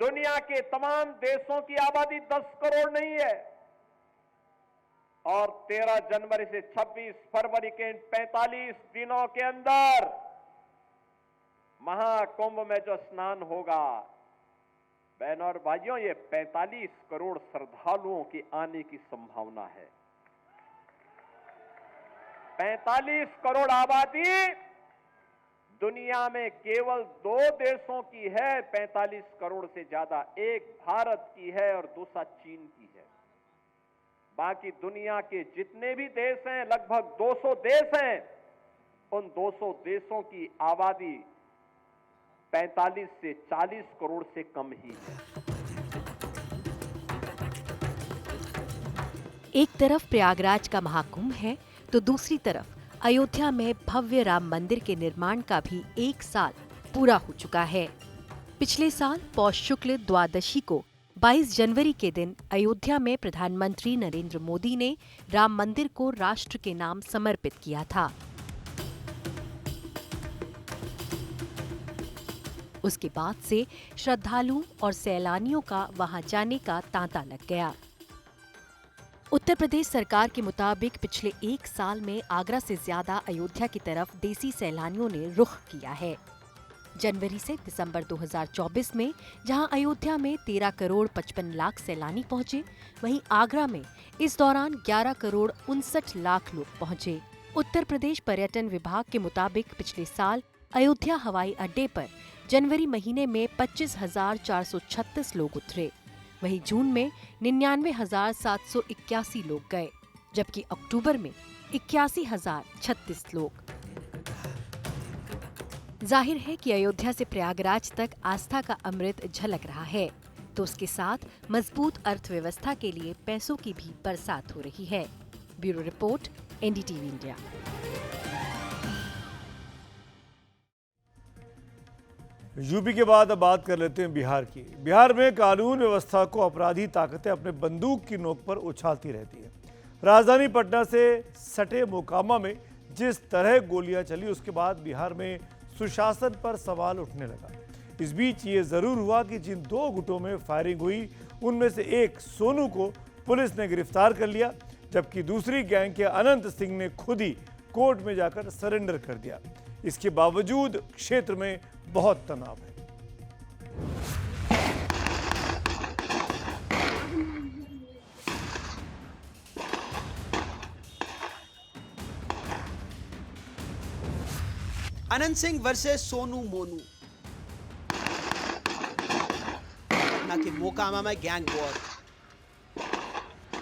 दुनिया के तमाम देशों की आबादी 10 करोड़ नहीं है। और 13 जनवरी से 26 फरवरी के इन 45 दिनों के अंदर महाकुंभ में जो स्नान होगा, बहनों और भाइयों, ये 45 करोड़ श्रद्धालुओं की आने की संभावना है। 45 करोड़ आबादी दुनिया में केवल 2 देशों की है। 45 करोड़ से ज्यादा, एक भारत की है और दूसरा चीन की है। बाकी दुनिया के जितने भी देश हैं, लगभग 200 देश हैं, उन 200 देशों की आबादी 45 से 40 करोड़ से कम ही है।
एक तरफ प्रयागराज का महाकुंभ है, तो दूसरी तरफ अयोध्या में भव्य राम मंदिर के निर्माण का भी 1 साल पूरा हो चुका है। पिछले साल पौष शुक्ल द्वादशी को 22 जनवरी के दिन अयोध्या में प्रधानमंत्री नरेंद्र मोदी ने राम मंदिर को राष्ट्र के नाम समर्पित किया था। उसके बाद से श्रद्धालुओं और सैलानियों का वहां जाने का तांता लग गया। उत्तर प्रदेश सरकार के मुताबिक पिछले 1 साल में आगरा से ज्यादा अयोध्या की तरफ देसी सैलानियों ने रुख किया है। जनवरी से दिसंबर 2024 में जहां अयोध्या में 13 करोड़ 55 लाख सैलानी पहुंचे, वहीं आगरा में इस दौरान 11 करोड़ 59 लाख लोग पहुंचे। उत्तर प्रदेश पर्यटन विभाग के मुताबिक पिछले साल अयोध्या हवाई अड्डे पर जनवरी महीने में 25,436 लोग उतरे। वहीं जून में 99,781 लोग गए, जबकि अक्टूबर में 81,036 लोग। जाहिर है कि अयोध्या से प्रयागराज तक आस्था का अमृत झलक रहा है, तो उसके साथ मजबूत अर्थव्यवस्था के लिए पैसों की भी बरसात हो रही है। Bureau report, NDTV India.
UP के बाद अब बात कर लेते हैं बिहार की। बिहार में कानून व्यवस्था को अपराधी ताकतें अपने बंदूक की नोक पर उछालती रहती है। राजधानी पटना से सटे मोकामा में जिस तरह गोलियां चली, उसके बाद बिहार में सुशासन पर सवाल उठने लगा। इस बीच ये जरूर हुआ कि जिन 2 गुटों में फायरिंग हुई, उनमें से एक सोनू को पुलिस ने गिरफ्तार कर लिया, जबकि दूसरी गैंग के अनंत सिंह ने खुद ही कोर्ट में जाकर सरेंडर कर दिया। इसके बावजूद क्षेत्र में बहुत तनाव है।
अनंत सिंह वर्सेस सोनू मोनू। पटना के मोकामा में गैंग वॉर।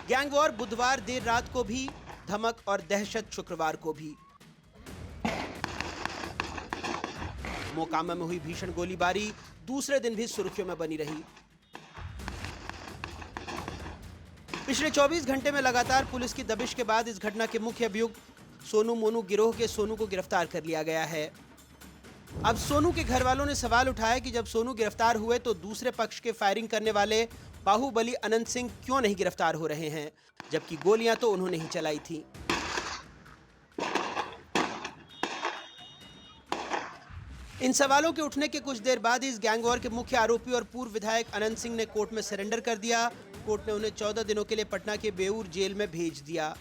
गैंग वॉर बुधवार देर रात को भी, धमक और दहशत शुक्रवार को भी। मोकामा में हुई भीषण गोलीबारी दूसरे दिन भी सुर्खियों में बनी रही। पिछले 24 घंटे में लगातार पुलिस की दबिश के बाद इस घटना के मुख्य अभियुक्त सोनू मोनू गिरोह के सोनू को गिरफ्तार कर लिया गया है। अब सोनू के घर वालों ने सवाल उठाया कि जब सोनू गिरफ्तार हुए तो दूसरे पक्ष के फायरिंग करने वाले बाहुबली अनंत सिंह क्यों नहीं गिरफ्तार हो रहे हैं, जबकि गोलियां तो उन्होंने ही चलाई थी। इन सवालों के उठने के कुछ देर बाद इस गैंगवॉर के मुख्य आरोपी और पूर्व विधायक अनंत सिंह ने कोर्ट में सरेंडर कर दिया कोर्ट ने उन्हें 14 दिनों के लिए पटना के बेऊर जेल में भेज दिया।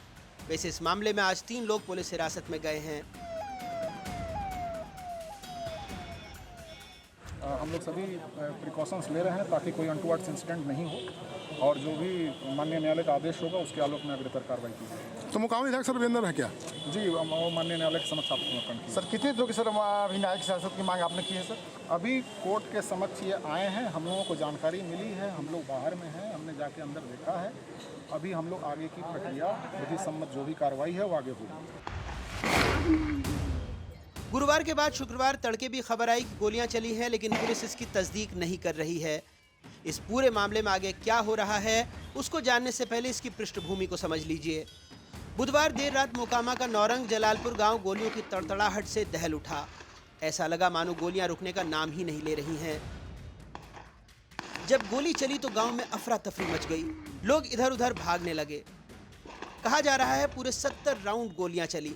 वैसे इस मामले में आज 3 लोग पुलिस हिरासत में गए हैं।
हम लोग सभी प्रिकॉशंस ले रहे हैं ताकि कोई अनटूवर्ड्स इंसिडेंट नहीं हो, और जो भी माननीय न्यायालय का आदेश होगा उसके आलोक में अग्रतर कार्रवाई की जाएगी।
तो मुकामी विधायक सर अंदर है क्या?
जी, वो माननीय न्यायालय के समक्ष आपको
सर कितने दिनों की सर अभी न्यायिक हिरासत की मांग आपने की है सर?
अभी कोर्ट के समक्ष ये आए हैं, हम लोगों को जानकारी मिली है, हम लोग बाहर में हैं, हमने जाके अंदर देखा है। अभी हम लोग आगे की प्रक्रिया विधि सम्मत जो भी कार्रवाई है वो आगे होगी।
गुरुवार के बाद शुक्रवार तड़के भी खबर आई कि गोलियां चली हैं, लेकिन पुलिस इसकी तस्दीक नहीं कर रही है। इस पूरे मामले में आगे क्या हो रहा है उसको जानने से पहले इसकी पृष्ठभूमि को समझ लीजिए। बुधवार देर रात मोकामा का नौरंग जलालपुर गांव गोलियों की तड़तड़ाहट से दहल उठा। ऐसा लगा मानो गोलियां रुकने का नाम ही नहीं ले रही हैं। जब गोली चली तो गांव में अफरा तफरी मच गई, लोग इधर उधर भागने लगे। कहा जा रहा है पूरे 70 राउंड गोलियां चली।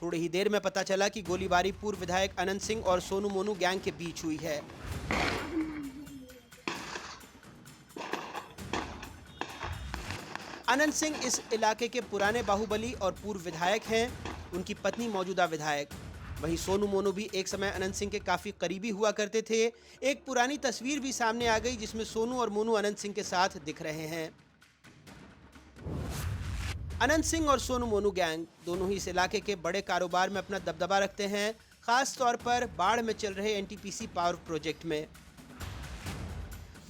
थोड़ी ही देर में पता चला कि गोलीबारी पूर्व विधायक अनंत सिंह और सोनू मोनू गैंग के बीच हुई है। अनंत सिंह इस इलाके के पुराने बाहुबली और पूर्व विधायक हैं, उनकी पत्नी मौजूदा विधायक। वहीं सोनू मोनू भी एक समय अनंत सिंह के काफी करीबी हुआ करते थे। एक पुरानी तस्वीर भी सामने आ गई जिसमें सोनू और मोनू अनंत सिंह के साथ दिख रहे हैं। अनंत सिंह और सोनू मोनू गैंग दोनों ही इस इलाके के बड़े कारोबार में अपना दबदबा रखते हैं, खास तौर पर बाढ़ में चल रहे एनटीपीसी पावर प्रोजेक्ट में।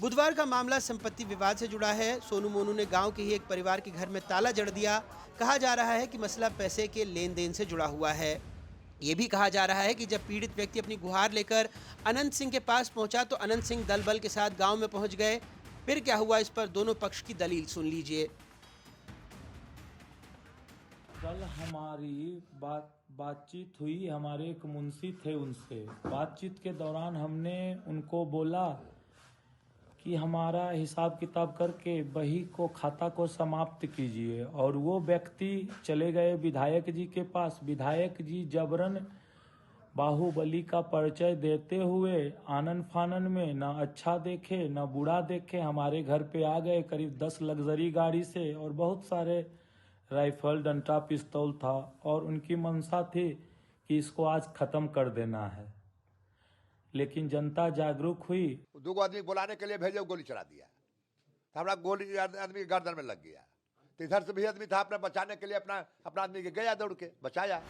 बुधवार का मामला संपत्ति विवाद से जुड़ा है। सोनू मोनू ने गांव के ही एक परिवार के घर में ताला जड़ दिया। कहा जा रहा है कि मसला पैसे के लेन देन से जुड़ा हुआ है। ये भी कहा जा रहा है कि जब पीड़ित व्यक्ति अपनी गुहार लेकर अनंत सिंह के पास पहुंचा तो अनंत सिंह दल बल के साथ गांव में पहुंच गए। फिर क्या हुआ, इस पर दोनों पक्ष की दलील सुन लीजिए।
कल हमारी बातचीत हुई, हमारे एक मुंशी थे, उनसे बातचीत के दौरान हमने उनको बोला कि हमारा हिसाब किताब करके बही को खाता को समाप्त कीजिए, और वो व्यक्ति चले गए विधायक जी के पास। विधायक जी जबरन बाहुबली का परिचय देते हुए आनन फानन में न अच्छा देखे न बुरा देखे हमारे घर पे आ गए। करीब 10 लग्जरी गाड़ी से और बहुत सारे राइफल, डंडा, पिस्तौल था, और उनकी मंशा थी कि इसको आज खत्म कर देना है। लेकिन जनता जागरूक हुई।
2 आदमी बुलाने के लिए भेजे, गोली चला दिया, तो हमारा गोली आदमी गर्दन में लग गया। तो इधर से भी आदमी था, अपना बचाने के लिए अपना आदमी के गया, दौड़ के बचाया।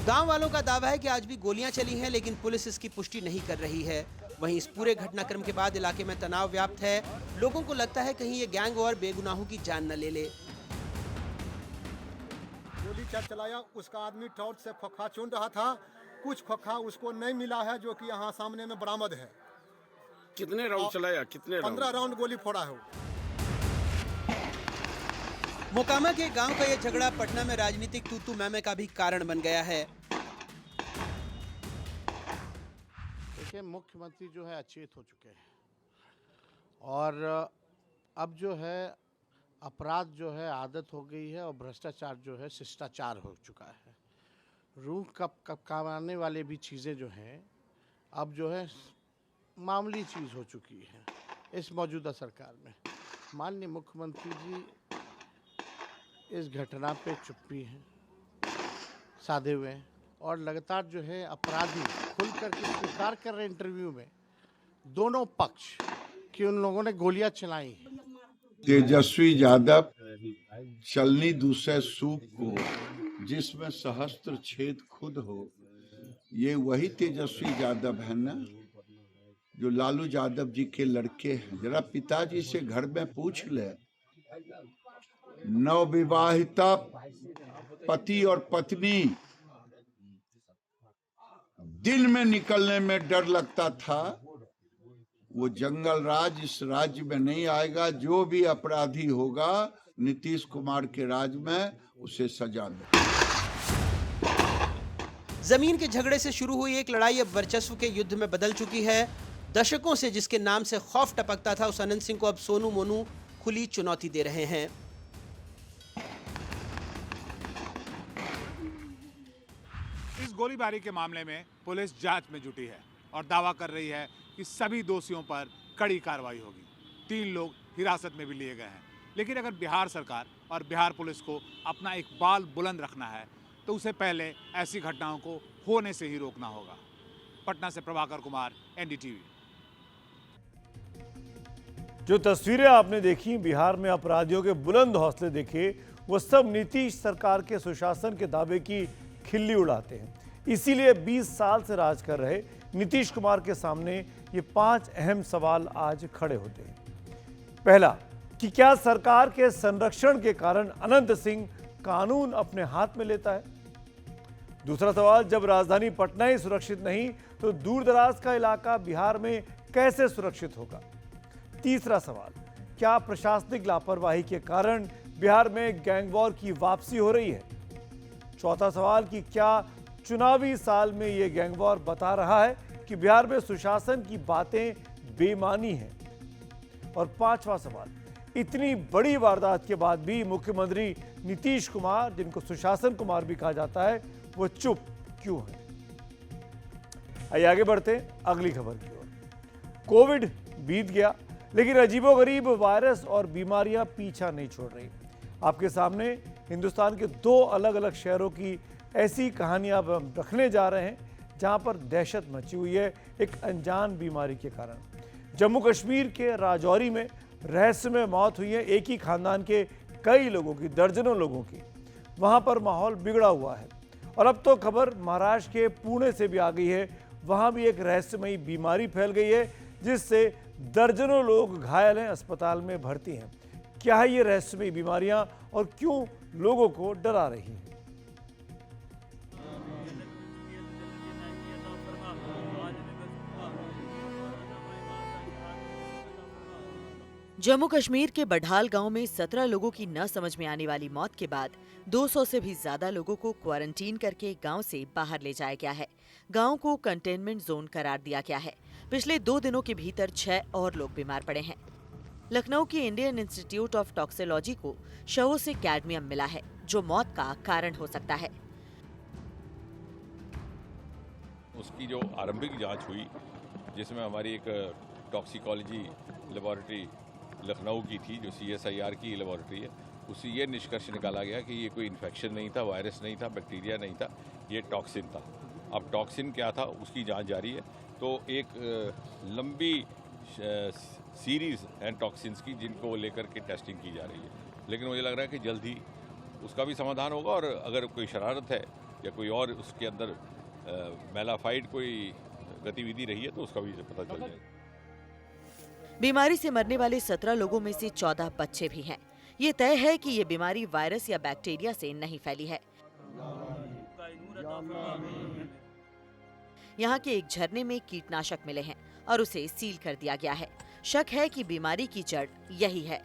गांव वालों का दावा है कि आज भी गोलियां चली हैं, लेकिन पुलिस इसकी पुष्टि नहीं कर रही है। वहीं इस पूरे घटनाक्रम के बाद इलाके में तनाव व्याप्त है। लोगों को लगता है कहीं ये गैंग और बेगुनाहों की जान न ले ले।
गोली चलाया, उसका आदमी टॉर्च से खोखा चुन रहा था। कुछ खोखा उसको नहीं मिला है, जो कि यहाँ सामने में बरामद है।
कितने राउंड चलाया? कितने
15 राउंड गोली फोड़ा है।
मोकामा के गांव का यह झगड़ा पटना में राजनीतिक तू-तू मैं-मैं का भी कारण बन गया है।
देखिए, मुख्यमंत्री जो है अचेत हो चुके हैं, और अब जो है अपराध जो है आदत हो गई है, और भ्रष्टाचार जो है शिष्टाचार हो चुका है। रूह कब कमाने वाले भी चीज़ें जो हैं अब जो है मामूली चीज़ हो चुकी है इस मौजूदा सरकार में। माननीय मुख्यमंत्री जी इस घटना पे चुप्पी हैं, साधे हुए हैं, और लगातार जो है अपराधी खुल करके स्वीकार कर रहे इंटरव्यू में दोनों पक्ष कि उन लोगों ने गोलियां चलाई।
तेजस्वी यादव चलनी दूसरे सूप को जिसमें सहस्त्र छेद खुद हो, ये वही तेजस्वी यादव है ना जो लालू यादव जी के लड़के हैं। जरा पिताजी से घर में पूछ ले, नवविवाहिता पति और पत्नी दिन में निकलने में डर लगता था, वो जंगल राज इस राज्य में नहीं आएगा। जो भी अपराधी होगा नीतीश कुमार के राज में उसे सजा दे।
जमीन के झगड़े से शुरू हुई एक लड़ाई अब वर्चस्व के युद्ध में बदल चुकी है। दशकों से जिसके नाम से खौफ टपकता था, उस अनंत सिंह को अब सोनू मोनू खुली चुनौती दे रहे हैं।
इस गोलीबारी के मामले में पुलिस जांच में जुटी है और दावा कर रही है कि सभी दोषियों पर कड़ी कार्रवाई होगी। 3 लोग हिरासत में भी लिए गए हैं। लेकिन अगर बिहार सरकार और बिहार पुलिस को अपना एक बाल बुलंद रखना है तो उसे पहले ऐसी घटनाओं को होने से ही रोकना होगा। पटना से प्रभाकर कुमार, NDTV।
जो तस्वीरें आपने देखी बिहार में अपराधियों के बुलंद हौसले देखे, वो सब नीतीश सरकार के सुशासन के दावे की खिल्ली उड़ाते हैं। इसीलिए 20 साल से राज कर रहे नीतीश कुमार के सामने ये 5 अहम सवाल आज खड़े होते हैं। पहला, कि क्या सरकार के संरक्षण के कारण अनंत सिंह कानून अपने हाथ में लेता है? दूसरा सवाल, जब राजधानी पटना ही सुरक्षित नहीं तो दूरदराज का इलाका बिहार में कैसे सुरक्षित होगा? तीसरा सवाल, क्या प्रशासनिक लापरवाही के कारण बिहार में गैंगवॉर की वापसी हो रही है? चौथा सवाल, कि क्या चुनावी साल में यह गैंगवॉर बता रहा है कि बिहार में सुशासन की बातें बेमानी हैं? और पांचवा सवाल, इतनी बड़ी वारदात के बाद भी मुख्यमंत्री नीतीश कुमार, जिनको सुशासन कुमार भी कहा जाता है, वो चुप क्यों है? आइए आगे बढ़ते हैं अगली खबर की ओर। कोविड बीत गया, लेकिन अजीबोगरीब वायरस और बीमारियां पीछा नहीं छोड़ रही। आपके सामने हिंदुस्तान के 2 अलग अलग शहरों की ऐसी कहानियां हम रखने जा रहे हैं जहां पर दहशत मची हुई है एक अनजान बीमारी के कारण। जम्मू कश्मीर के राजौरी में रहस्यमय मौत हुई है एक ही खानदान के कई लोगों की, दर्जनों लोगों की। वहां पर माहौल बिगड़ा हुआ है। और अब तो खबर महाराष्ट्र के पुणे से भी आ गई है, वहां भी एक रहस्यमयी बीमारी फैल गई है जिससे दर्जनों लोग घायल हैं, अस्पताल में भर्ती हैं। क्या है ये रहस्यमयी बीमारियां और क्यों लोगों को डरा रही हैं?
जम्मू कश्मीर के बढाल गांव में 17 लोगों की न समझ में आने वाली मौत के बाद 200 से भी ज्यादा लोगों को क्वारंटीन करके गांव से बाहर ले जाया गया है। गांव को कंटेनमेंट जोन करार दिया गया है। पिछले 2 दिनों के भीतर 6 और लोग बीमार पड़े हैं। लखनऊ की इंडियन इंस्टीट्यूट ऑफ टॉक्सिकोलॉजी को शवों से कैडमियम मिला है, जो मौत का कारण हो सकता है।
उसकी जो आरंभिक जांच हुई, जिसमें हमारी एक टॉक्सिकोलॉजी लेबोरेटरी लखनऊ की थी, जो CSIR की लेबोरेटरी है, उससे ये निष्कर्ष निकाला गया कि ये कोई इन्फेक्शन नहीं था, वायरस नहीं था, बैक्टीरिया नहीं था, ये टॉक्सिन था। अब टॉक्सिन क्या था उसकी जांच जारी है। तो एक लंबी सीरीज है टॉक्सिन्स की, जिनको लेकर के टेस्टिंग की जा रही है। लेकिन मुझे लग रहा है कि जल्द ही उसका भी समाधान होगा और अगर कोई शरारत है या कोई और उसके अंदर मेलाफाइड कोई गतिविधि रही है तो उसका भी पता चल जाएगा।
बीमारी से मरने वाले 17 लोगों में से 14 बच्चे भी हैं। ये तय है कि ये बीमारी वायरस या बैक्टीरिया से नहीं फैली है। यहाँ के एक झरने में कीटनाशक मिले हैं और उसे सील कर दिया गया है। शक है कि बीमारी की जड़ यही है।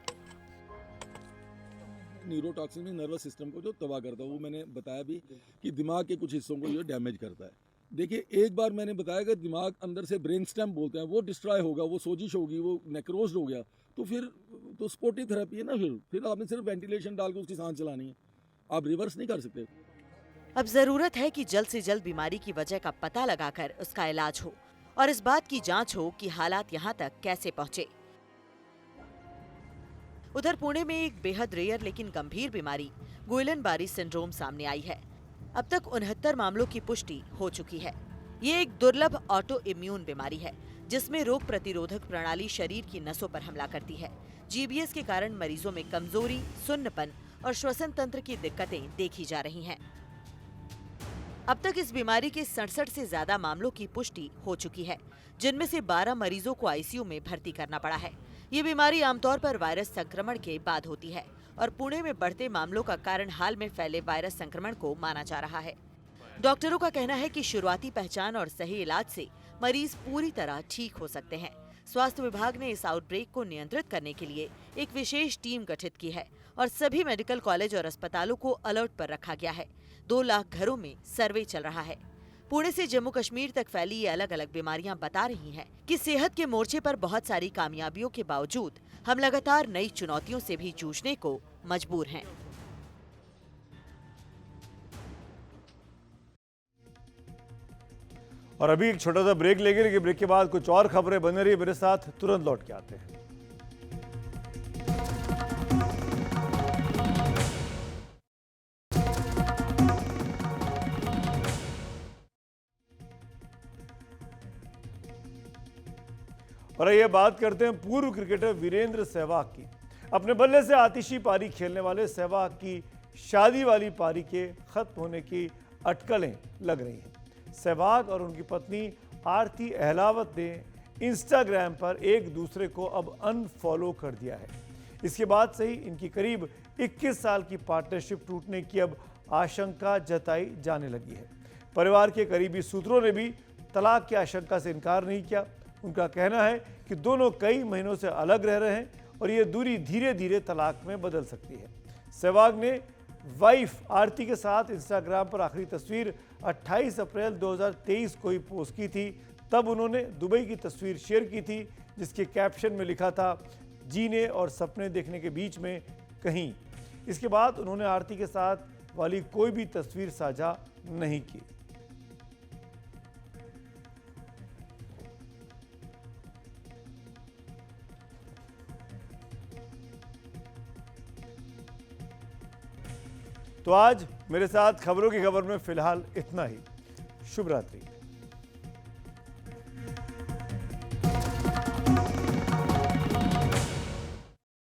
न्यूरोटॉक्सिन में नर्वस सिस्टम को जो तबाह करता है, वो मैंने बताया भी कि दिमाग के कुछ हिस्सों को जो डैमेज करता है। देखिए, एक बार मैंने बताया कि दिमाग अंदर से ब्रेन स्टेम बोलते हैं, वो डिस्ट्रॉय होगा, वो सोजिश होगी, वो नेक्रोज हो गया, तो फिर तो स्पोर्टिव थेरेपी है ना। फिर आपने सिर्फ वेंटिलेशन डाल के उसकी सांस चलानी है, आप रिवर्स नहीं कर सकते।
अब जरूरत है कि जल्द से जल्द बीमारी की वजह का पता लगाकर उसका इलाज हो और इस बात की जांच हो कि हालात यहाँ तक कैसे पहुँचे। उधर पुणे में एक बेहद रेयर लेकिन गंभीर बीमारी गुइलन-बारी सिंड्रोम सामने आई है। अब तक 69 मामलों की पुष्टि हो चुकी है। ये एक दुर्लभ ऑटो इम्यून बीमारी है जिसमें रोग प्रतिरोधक प्रणाली शरीर की नसों पर हमला करती है। GBS के कारण मरीजों में कमजोरी, सुन्नपन और श्वसन तंत्र की दिक्कतें देखी जा रही हैं। अब तक इस बीमारी के 67 से ज्यादा मामलों की पुष्टि हो चुकी है, जिनमें से 12 मरीजों को ICU में भर्ती करना पड़ा है। ये बीमारी आमतौर पर वायरस संक्रमण के बाद होती है और पुणे में बढ़ते मामलों का कारण हाल में फैले वायरस संक्रमण को माना जा रहा है। डॉक्टरों का कहना है कि शुरुआती पहचान और सही इलाज से मरीज पूरी तरह ठीक हो सकते हैं। स्वास्थ्य विभाग ने इस आउटब्रेक को नियंत्रित करने के लिए एक विशेष टीम गठित की है और सभी मेडिकल कॉलेज और अस्पतालों को अलर्ट पर रखा गया है। 2 लाख घरों में सर्वे चल रहा है। पुणे से जम्मू कश्मीर तक फैली ये अलग अलग बीमारियां बता रही हैं कि सेहत के मोर्चे पर बहुत सारी कामयाबियों के बावजूद हम लगातार नई चुनौतियों से भी जूझने को मजबूर हैं।
और अभी एक छोटा सा ब्रेक लेंगे, लेकिन ब्रेक के बाद कुछ और खबरें बने रही। मेरे साथ तुरंत लौट के आते हैं। और ये बात करते हैं पूर्व क्रिकेटर वीरेंद्र सहवाग की। अपने बल्ले से आतिशी पारी खेलने वाले सहवाग की शादी वाली पारी के खत्म होने की अटकलें लग रही हैं। सहवाग और उनकी पत्नी आरती अहलावत ने इंस्टाग्राम पर एक दूसरे को अब अनफॉलो कर दिया है। इसके बाद से ही इनकी करीब 21 साल की पार्टनरशिप टूटने की अब आशंका जताई जाने लगी है। परिवार के करीबी सूत्रों ने भी तलाक की आशंका से इनकार नहीं किया। उनका कहना है कि दोनों कई महीनों से अलग रह रहे हैं और ये दूरी धीरे धीरे तलाक में बदल सकती है। सहवाग ने वाइफ आरती के साथ इंस्टाग्राम पर आखिरी तस्वीर 28 अप्रैल 2023 को ही पोस्ट की थी। तब उन्होंने दुबई की तस्वीर शेयर की थी, जिसके कैप्शन में लिखा था, जीने और सपने देखने के बीच में कहीं। इसके बाद उन्होंने आरती के साथ वाली कोई भी तस्वीर साझा नहीं की। तो आज मेरे साथ खबरों की खबर में फिलहाल इतना ही। शुभ रात्रि।